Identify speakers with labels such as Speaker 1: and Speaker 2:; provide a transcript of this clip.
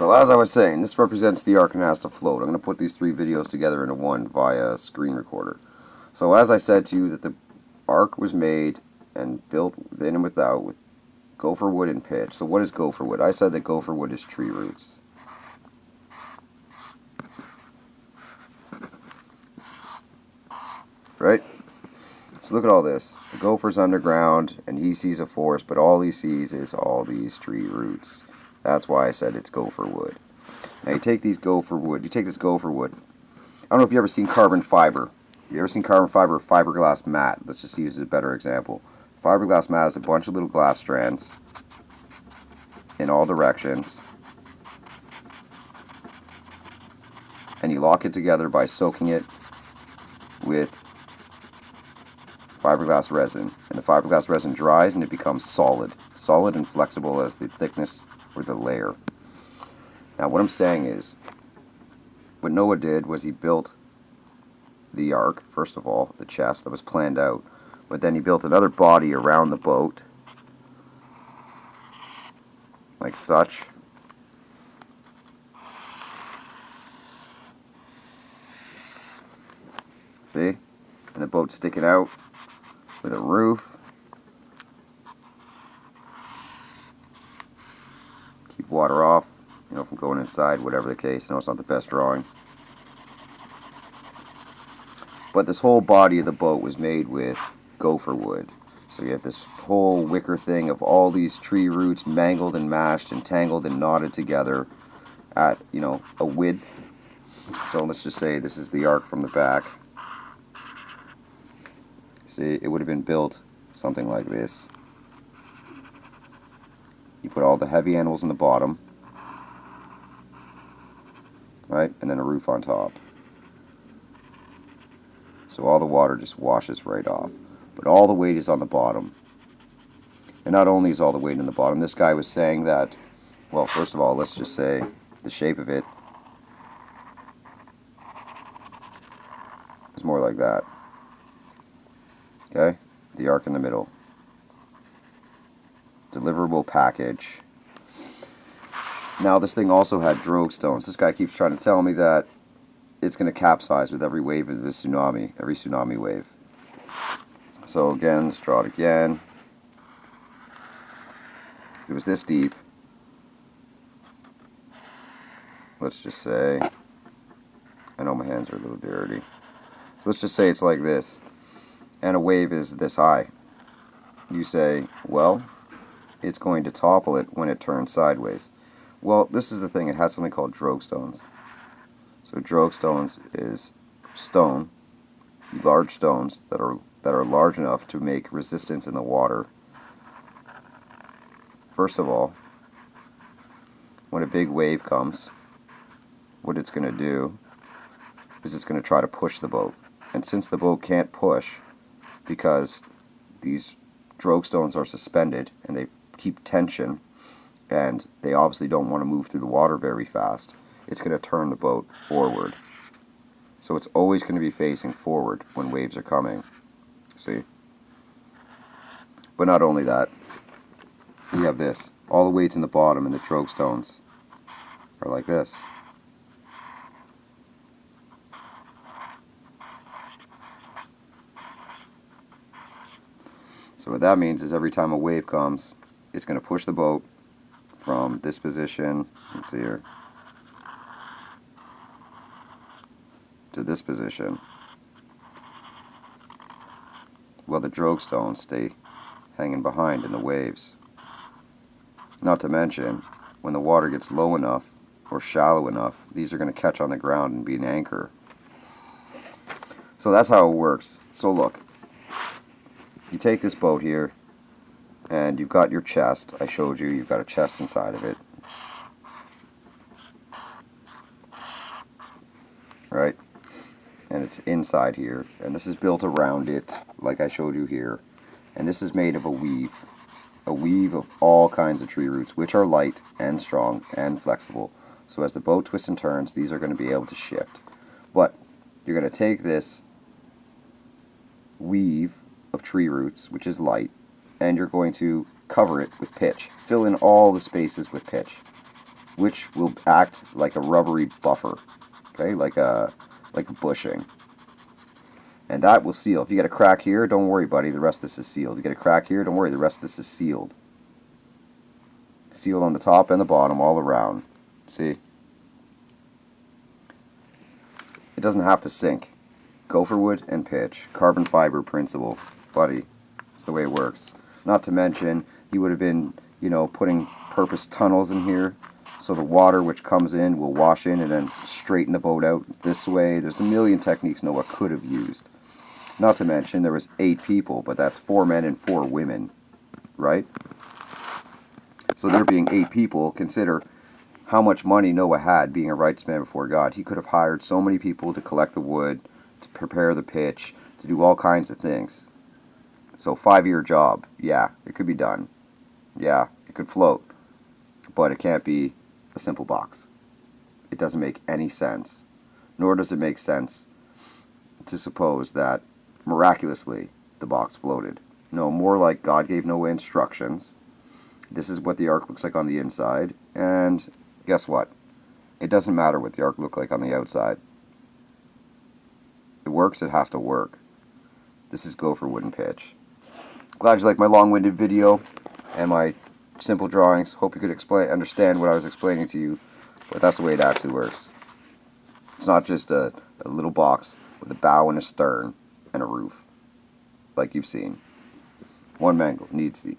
Speaker 1: So as I was saying, this represents the arc and has to float. I'm going to put these three videos together into one via screen recorder. So as I said to you, that the arc was made and built within and without with gopher wood and pitch. So what is gopher wood? I said that gopher wood is tree roots. Right? So look at all this. The gopher's underground and he sees a forest, but all he sees is all these tree roots. That's why I said it's gopher wood. Now you take this gopher wood. I don't know if you've ever seen carbon fiber. Have you ever seen carbon fiber or fiberglass mat? Let's just use a better example. Fiberglass mat is a bunch of little glass strands in all directions. And you lock it together by soaking it with fiberglass resin. And the fiberglass resin dries and it becomes solid. Solid and flexible as the thickness or the layer. Now what I'm saying is, what Noah did was he built the ark, first of all, the chest that was planned out, but then he built another body around the boat, like such. See? And the boat's sticking out with a roof. Keep water off, from going inside, whatever the case. I know it's not the best drawing. But this whole body of the boat was made with gopher wood. So you have this whole wicker thing of all these tree roots mangled and mashed and tangled and knotted together at, a width. So let's just say this is the ark from the back. See, it would have been built something like this. You put all the heavy animals in the bottom, right, and then a roof on top. So all the water just washes right off. But all the weight is on the bottom. And not only is all the weight in the bottom, this guy was saying that, well, first of all, let's just say the shape of it is more like that. Okay? The arc in the middle. Deliverable package. Now this thing also had drogue stones. This guy keeps trying to tell me that it's going to capsize with every wave of the tsunami, every tsunami wave. So again, let's draw it again. If it was this deep, let's just say, I know my hands are a little dirty. So let's just say it's like this, and a wave is this high. You say, well, it's going to topple it when it turns sideways. Well, this is the thing, it has something called drogue stones. So drogue stones is stone, large stones that are large enough to make resistance in the water. First of all, when a big wave comes, what it's going to do is it's going to try to push the boat. And since the boat can't push because these drogue stones are suspended and they keep tension and they obviously don't want to move through the water very fast, it's going to turn the boat forward. So it's always going to be facing forward when waves are coming. See? But not only that, we have this. All the weight's in the bottom and the drogue stones are like this. So what that means is every time a wave comes, it's going to push the boat from this position, let's see here, to this position. Well, the drogue stones stay hanging behind in the waves. Not to mention, when the water gets low enough or shallow enough, these are going to catch on the ground and be an anchor. So that's how it works. So look, you take this boat here, and you've got your chest. I showed you, you've got a chest inside of it. Right? And it's inside here. And this is built around it, like I showed you here. And this is made of a weave. A weave of all kinds of tree roots, which are light and strong and flexible. So as the boat twists and turns, these are going to be able to shift. But you're going to take this weave of tree roots, which is light, and you're going to cover it with pitch. Fill in all the spaces with pitch. which will act like a rubbery buffer, okay, like a bushing. And that will seal. If you get a crack here, don't worry, buddy, the rest of this is sealed. You get a crack here, don't worry, the rest of this is sealed. Sealed on the top and the bottom, all around. See? It doesn't have to sink. Gopher wood and pitch. Carbon fiber principle. Buddy, it's the way it works. Not to mention, he would have been, putting purpose tunnels in here, so the water which comes in will wash in and then straighten the boat out this way. There's a million techniques Noah could have used. Not to mention, there was 8 people, but that's 4 men and 4 women, right? So there being 8 people, consider how much money Noah had being a righteous man before God. He could have hired so many people to collect the wood, to prepare the pitch, to do all kinds of things. So 5-year job, yeah, it could be done. Yeah, it could float, but it can't be a simple box. It doesn't make any sense, nor does it make sense to suppose that miraculously the box floated. No, more like God gave Noah instructions. This is what the ark looks like on the inside, and guess what? It doesn't matter what the ark looked like on the outside. It works, it has to work. This is Gopher wood and pitch. Glad you liked my long-winded video and my simple drawings. Hope you could understand what I was explaining to you, but that's the way it actually works. It's not just a little box with a bow and a stern and a roof, like you've seen. One man needs the